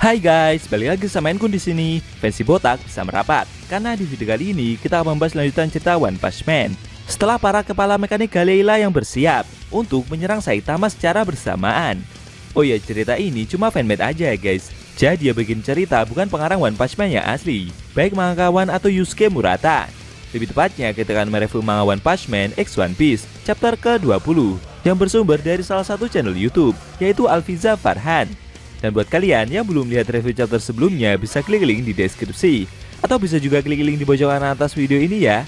Hai guys, balik lagi sama Enkun di sini. Fancy botak bisa merapat. Karena di video kali ini kita akan membahas lanjutan cerita One Punch Man. Setelah para kepala mekanik Galeila yang bersiap untuk menyerang Saitama secara bersamaan. Oh ya, cerita ini cuma fanmade aja ya guys. Jadi dia bikin cerita bukan pengarang One Punch Man yang asli, baik mangakawan atau Yusuke Murata. Lebih tepatnya kita akan mereview manga One Punch Man X One Piece chapter ke-20 yang bersumber dari salah satu channel YouTube, yaitu Alfiza Farhan. Dan buat kalian yang belum lihat review chapter sebelumnya, bisa klik link di deskripsi atau bisa juga klik link di pojok kanan atas video ini ya.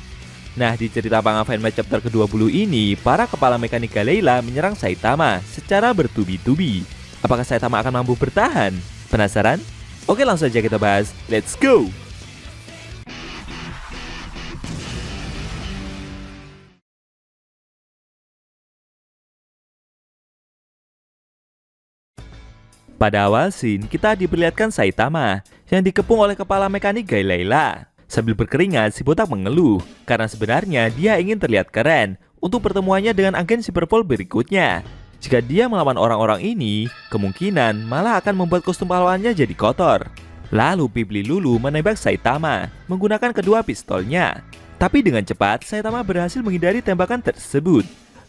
Nah, di cerita manga fanmade chapter ke-20 ini, para kepala mekanik Galeila menyerang Saitama secara bertubi-tubi. Apakah Saitama akan mampu bertahan? Penasaran? Oke, langsung saja kita bahas. Let's go! Pada awal scene, kita diperlihatkan Saitama yang dikepung oleh kepala mekanik Galeila. Sambil berkeringat, si botak mengeluh karena sebenarnya dia ingin terlihat keren untuk pertemuannya dengan agen Cyberpol berikutnya. Jika dia melawan orang-orang ini, kemungkinan malah akan membuat kostum pahlawannya jadi kotor. Lalu Pipli Lulu menembak Saitama menggunakan kedua pistolnya. Tapi dengan cepat, Saitama berhasil menghindari tembakan tersebut.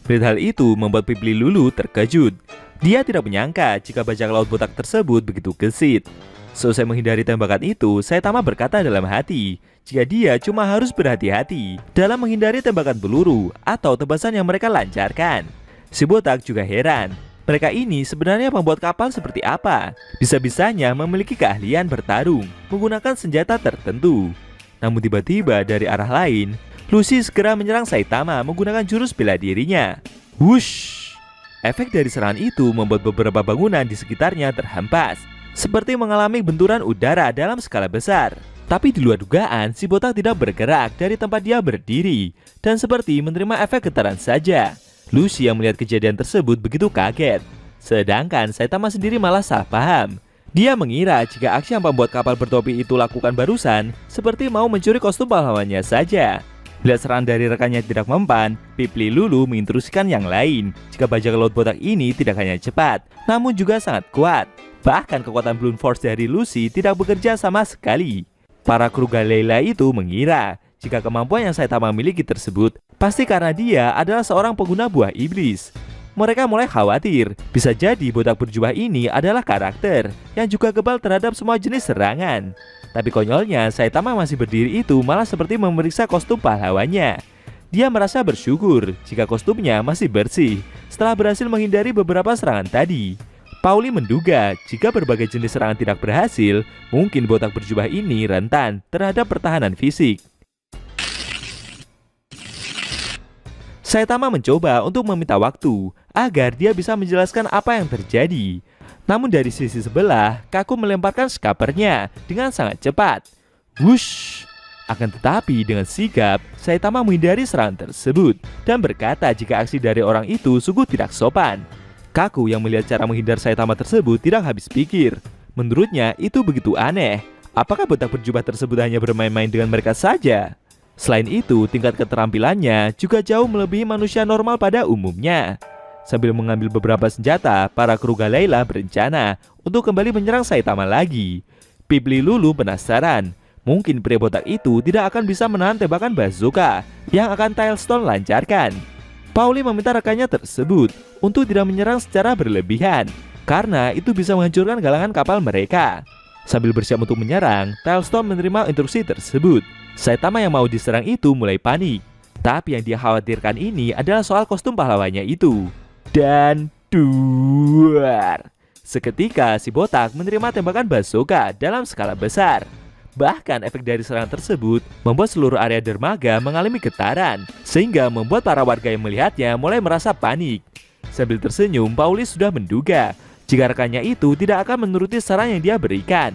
Hal itu membuat Pipli Lulu terkejut. Dia tidak menyangka jika bajak laut botak tersebut begitu gesit. Selesai menghindari tembakan itu, Saitama berkata dalam hati jika dia cuma harus berhati-hati dalam menghindari tembakan peluru atau tebasan yang mereka lancarkan. Si botak juga heran. Mereka ini sebenarnya pembuat kapal seperti apa? Bisa-bisanya memiliki keahlian bertarung menggunakan senjata tertentu. Namun tiba-tiba dari arah lain, Lucy segera menyerang Saitama menggunakan jurus bela dirinya. Wush! Efek dari serangan itu membuat beberapa bangunan di sekitarnya terhempas, seperti mengalami benturan udara dalam skala besar. Tapi di luar dugaan, si botak tidak bergerak dari tempat dia berdiri, dan seperti menerima efek getaran saja. Lucy yang melihat kejadian tersebut begitu kaget. Sedangkan Saitama sendiri malah salah paham. Dia mengira jika aksi yang pembuat kapal bertopi itu lakukan barusan, seperti mau mencuri kostum pahlawannya saja. Lihat serangan dari rekannya tidak mempan, Pipli Lulu menginstruksikan yang lain jika bajak laut botak ini tidak hanya cepat, namun juga sangat kuat. Bahkan kekuatan Bloom Force dari Lucy tidak bekerja sama sekali. Para kru Galeila itu mengira jika kemampuan yang Saitama miliki tersebut pasti karena dia adalah seorang pengguna buah iblis. Mereka mulai khawatir, bisa jadi botak berjubah ini adalah karakter yang juga kebal terhadap semua jenis serangan. Tapi konyolnya, Saitama masih berdiri itu malah seperti memeriksa kostum pahlawannya. Dia merasa bersyukur jika kostumnya masih bersih setelah berhasil menghindari beberapa serangan tadi. Pauli menduga jika berbagai jenis serangan tidak berhasil, mungkin botak berjubah ini rentan terhadap pertahanan fisik. Saitama mencoba untuk meminta waktu agar dia bisa menjelaskan apa yang terjadi. Namun dari sisi sebelah, Kaku melemparkan skapernya dengan sangat cepat. Wush! Akan tetapi dengan sigap, Saitama menghindari serangan tersebut dan berkata jika aksi dari orang itu sungguh tidak sopan. Kaku yang melihat cara menghindar Saitama tersebut tidak habis pikir. Menurutnya itu begitu aneh. Apakah botak berjubah tersebut hanya bermain-main dengan mereka saja? Selain itu, tingkat keterampilannya juga jauh melebihi manusia normal pada umumnya. Sambil mengambil beberapa senjata, para kru Galeila berencana untuk kembali menyerang Saitama lagi. Pipli Lulu penasaran, mungkin pria botak itu tidak akan bisa menahan tembakan bazooka yang akan Tailstone lancarkan. Pauli meminta rekannya tersebut untuk tidak menyerang secara berlebihan, karena itu bisa menghancurkan galangan kapal mereka. Sambil bersiap untuk menyerang, Tailstone menerima instruksi tersebut. Saitama yang mau diserang itu mulai panik. Tapi yang dia khawatirkan ini adalah soal kostum pahlawannya itu. Dan duar. Seketika si botak menerima tembakan bazooka dalam skala besar. Bahkan efek dari serangan tersebut membuat seluruh area dermaga mengalami getaran, sehingga membuat para warga yang melihatnya mulai merasa panik. Sambil tersenyum, Pauli sudah menduga jika rekannya itu tidak akan menuruti saran yang dia berikan.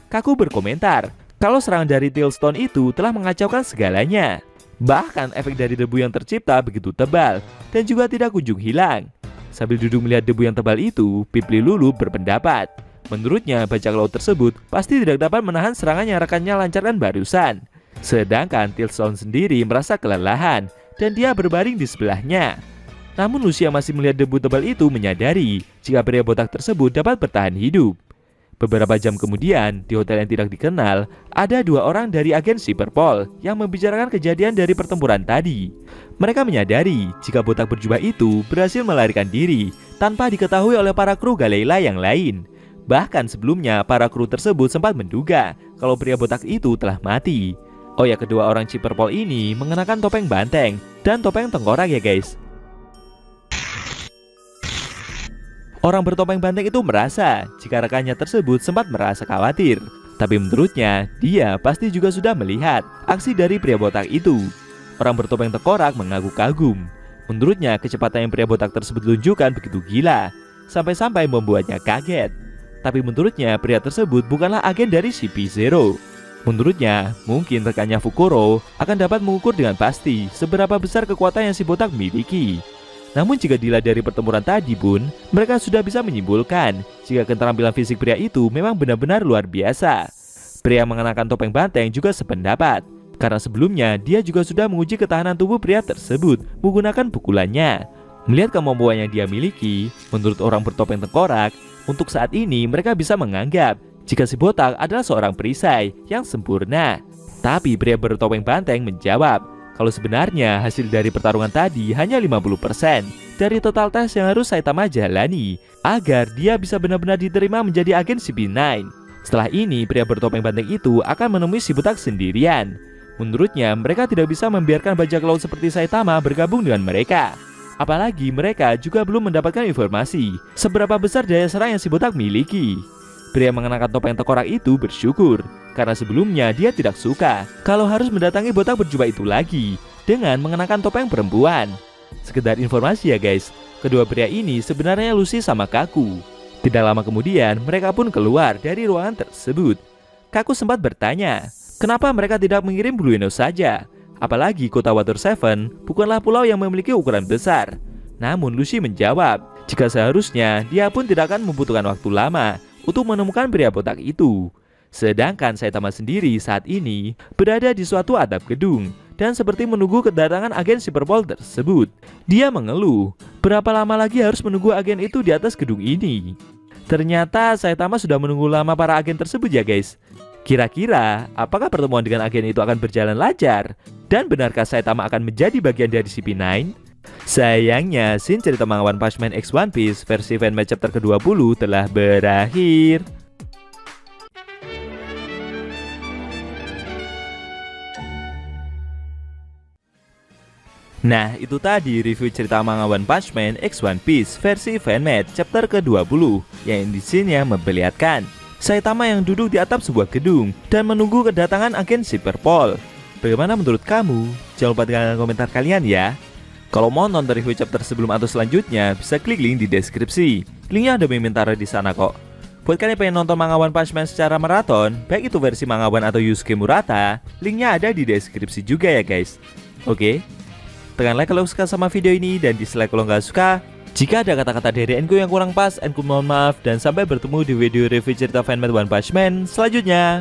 Kaku berkomentar kalau serangan dari Tailstone itu telah mengacaukan segalanya. Bahkan efek dari debu yang tercipta begitu tebal dan juga tidak kunjung hilang. Sambil duduk melihat debu yang tebal itu, Pipli Lulu berpendapat. Menurutnya, bajak laut tersebut pasti tidak dapat menahan serangan yang rekannya lancarkan barusan. Sedangkan Tailstone sendiri merasa kelelahan dan dia berbaring di sebelahnya. Namun Lucia masih melihat debu tebal itu menyadari jika pria botak tersebut dapat bertahan hidup. Beberapa jam kemudian, di hotel yang tidak dikenal, ada 2 orang dari agen Cyberpol yang membicarakan kejadian dari pertempuran tadi. Mereka menyadari jika botak berjubah itu berhasil melarikan diri tanpa diketahui oleh para kru Galayla yang lain. Bahkan sebelumnya, para kru tersebut sempat menduga kalau pria botak itu telah mati. Oh ya, kedua orang Cyberpol ini mengenakan topeng banteng dan topeng tengkorak ya guys. Orang bertopeng banteng itu merasa jika rekannya tersebut sempat merasa khawatir. Tapi menurutnya, dia pasti juga sudah melihat aksi dari pria botak itu. Orang bertopeng tengkorak mengaku kagum. Menurutnya, kecepatan yang pria botak tersebut tunjukkan begitu gila, sampai-sampai membuatnya kaget. Tapi menurutnya, pria tersebut bukanlah agen dari CP0. Menurutnya, mungkin rekannya Fukuro akan dapat mengukur dengan pasti seberapa besar kekuatan yang si botak miliki. Namun jika dilihat dari pertempuran tadi pun, mereka sudah bisa menyimpulkan jika keterampilan fisik pria itu memang benar-benar luar biasa. Pria yang mengenakan topeng banteng juga sependapat, karena sebelumnya dia juga sudah menguji ketahanan tubuh pria tersebut menggunakan pukulannya. Melihat kemampuan yang dia miliki, menurut orang bertopeng tengkorak, untuk saat ini mereka bisa menganggap jika si botak adalah seorang perisai yang sempurna. Tapi pria bertopeng banteng menjawab kalau sebenarnya hasil dari pertarungan tadi hanya 50% dari total tes yang harus Saitama jalani agar dia bisa benar-benar diterima menjadi agen CP9. Setelah ini, pria bertopeng banteng itu akan menemui si botak sendirian. Menurutnya, mereka tidak bisa membiarkan bajak laut seperti Saitama bergabung dengan mereka. Apalagi mereka juga belum mendapatkan informasi seberapa besar daya serang yang si botak miliki. Pria mengenakan topeng tengkorak itu bersyukur karena sebelumnya dia tidak suka kalau harus mendatangi botak berjubah itu lagi dengan mengenakan topeng perempuan. Sekedar informasi ya guys, kedua pria ini sebenarnya Lucy sama Kaku. Tidak lama kemudian mereka pun keluar dari ruangan tersebut. Kaku sempat bertanya, kenapa mereka tidak mengirim Blueno saja? Apalagi kota Water Seven bukanlah pulau yang memiliki ukuran besar. Namun Lucy menjawab, jika seharusnya dia pun tidak akan membutuhkan waktu lama untuk menemukan pria botak itu. Sedangkan Saitama sendiri saat ini berada di suatu atap gedung dan seperti menunggu kedatangan agen Cyberpol tersebut. Dia mengeluh, berapa lama lagi harus menunggu agen itu di atas gedung ini? Ternyata Saitama sudah menunggu lama para agen tersebut ya guys. Kira-kira apakah pertemuan dengan agen itu akan berjalan lancar? Dan benarkah Saitama akan menjadi bagian dari CP9? Sayangnya, scene cerita manga One Punch Man X One Piece versi fanmade chapter ke-20 telah berakhir. Nah, itu tadi review cerita manga One Punch Man X One Piece versi fanmade chapter ke-20 yang di sini memperlihatkan Saitama yang duduk di atap sebuah gedung dan menunggu kedatangan agen Cyberpol. Bagaimana menurut kamu? Jangan lupa tinggalkan komentar kalian ya. Kalau mau nonton review chapter sebelum atau selanjutnya, bisa klik link di deskripsi. Linknya ada Memintara di sana kok. Buat kalian yang pengen nonton manga One Punch Man secara maraton, baik itu versi manga One atau Yusuke Murata, linknya ada di deskripsi juga ya guys. Oke, tekan like kalau suka sama video ini dan dislike kalau nggak suka. Jika ada kata-kata dari Enku yang kurang pas, Enku mohon maaf dan sampai bertemu di video review cerita fanmade One Punch Man selanjutnya.